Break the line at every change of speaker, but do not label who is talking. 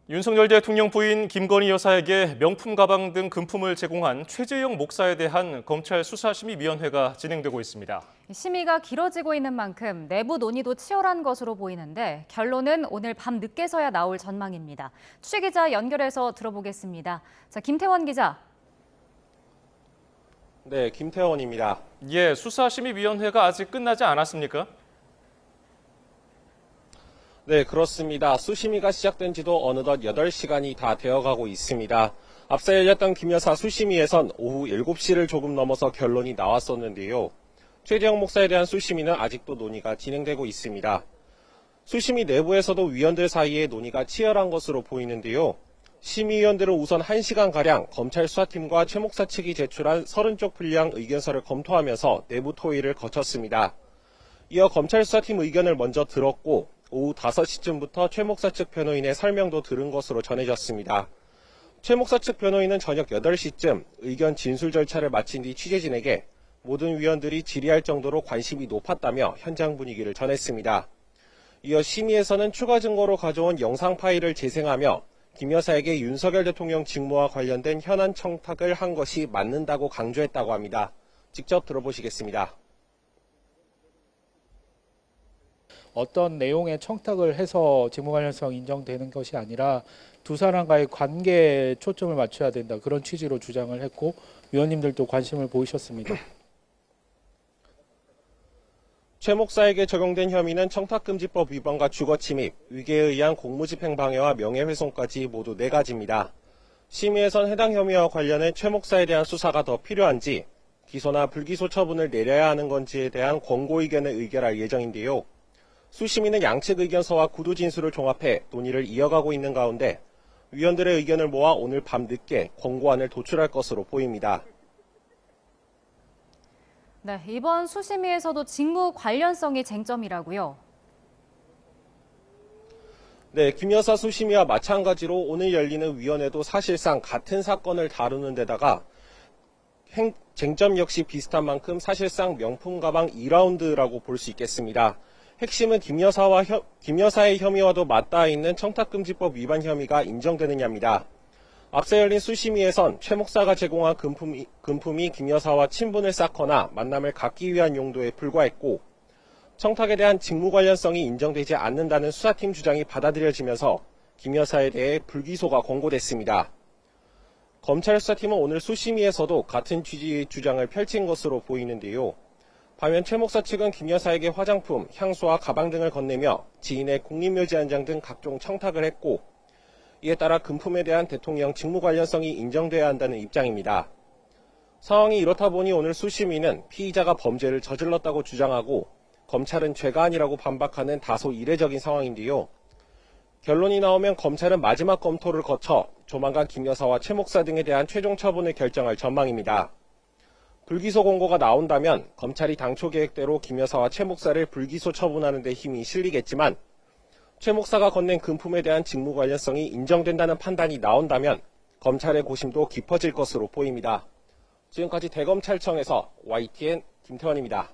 윤석열 대통령 부인 김건희 여사에게 명품 가방 등 금품을 제공한 최재형 목사에 대한 검찰 수사심의위원회가 진행되고 있습니다.
심의가 길어지고 있는 만큼 내부 논의도 치열한 것으로 보이는데 결론은 오늘 밤 늦게서야 나올 전망입니다. 취 기자 연결해서 들어보겠습니다. 자, 김태원 기자.
네, 김태원입니다.
수사심의위원회가 아직 끝나지 않았습니까?
네, 그렇습니다. 수심위가 시작된 지도 어느덧 8시간이 다 되어가고 있습니다. 앞서 열렸던 김 여사 수심위에선 오후 7시를 조금 넘어서 결론이 나왔었는데요. 최재형 목사에 대한 수심위는 아직도 논의가 진행되고 있습니다. 수심위 내부에서도 위원들 사이에 논의가 치열한 것으로 보이는데요. 심의위원들은 우선 1시간가량 검찰 수사팀과 최 목사 측이 제출한 30쪽 분량 의견서를 검토하면서 내부 토의를 거쳤습니다. 이어 검찰 수사팀 의견을 먼저 들었고 오후 5시쯤부터 최 목사 측 변호인의 설명도 들은 것으로 전해졌습니다. 최 목사 측 변호인은 저녁 8시쯤 의견 진술 절차를 마친 뒤 취재진에게 모든 위원들이 질의할 정도로 관심이 높았다며 현장 분위기를 전했습니다. 이어 심의에서는 추가 증거로 가져온 영상 파일을 재생하며 김 여사에게 윤석열 대통령 직무와 관련된 현안 청탁을 한 것이 맞는다고 강조했다고 합니다. 직접 들어보시겠습니다.
어떤 내용의 청탁을 해서 직무 관련성 인정되는 것이 아니라 두 사람과의 관계에 초점을 맞춰야 된다. 그런 취지로 주장을 했고 위원님들도 관심을 보이셨습니다.
최 목사에게 적용된 혐의는 청탁금지법 위반과 주거침입, 위계에 의한 공무집행 방해와 명예훼손까지 모두 4가지입니다. 심의에선 해당 혐의와 관련해 최 목사에 대한 수사가 더 필요한지, 기소나 불기소 처분을 내려야 하는 건지에 대한 권고 의견을 의결할 예정인데요. 수심위는 양측 의견서와 구두 진술을 종합해 논의를 이어가고 있는 가운데 위원들의 의견을 모아 오늘 밤 늦게 권고안을 도출할 것으로 보입니다.
네, 이번 수심위에서도 직무 관련성이 쟁점이라고요.
네, 김 여사 수심위와 마찬가지로 오늘 열리는 위원회도 사실상 같은 사건을 다루는 데다가 쟁점 역시 비슷한 만큼 사실상 명품 가방 2라운드라고 볼 수 있겠습니다. 핵심은 김 여사의 혐의와도 맞닿아 있는 청탁금지법 위반 혐의가 인정되느냐입니다. 앞서 열린 수심위에선 최 목사가 제공한 금품이 김 여사와 친분을 쌓거나 만남을 갖기 위한 용도에 불과했고 청탁에 대한 직무 관련성이 인정되지 않는다는 수사팀 주장이 받아들여지면서 김 여사에 대해 불기소가 권고됐습니다. 검찰 수사팀은 오늘 수심위에서도 같은 취지의 주장을 펼친 것으로 보이는데요. 반면 최 목사 측은 김 여사에게 화장품, 향수와 가방 등을 건네며 지인의 국립묘지 한 장 등 각종 청탁을 했고 이에 따라 금품에 대한 대통령 직무 관련성이 인정돼야 한다는 입장입니다. 상황이 이렇다 보니 오늘 수심위는 피의자가 범죄를 저질렀다고 주장하고 검찰은 죄가 아니라고 반박하는 다소 이례적인 상황인데요. 결론이 나오면 검찰은 마지막 검토를 거쳐 조만간 김 여사와 최 목사 등에 대한 최종 처분을 결정할 전망입니다. 불기소 권고가 나온다면 검찰이 당초 계획대로 김 여사와 최 목사를 불기소 처분하는 데 힘이 실리겠지만 최 목사가 건넨 금품에 대한 직무 관련성이 인정된다는 판단이 나온다면 검찰의 고심도 깊어질 것으로 보입니다. 지금까지 대검찰청에서 YTN 김태원입니다.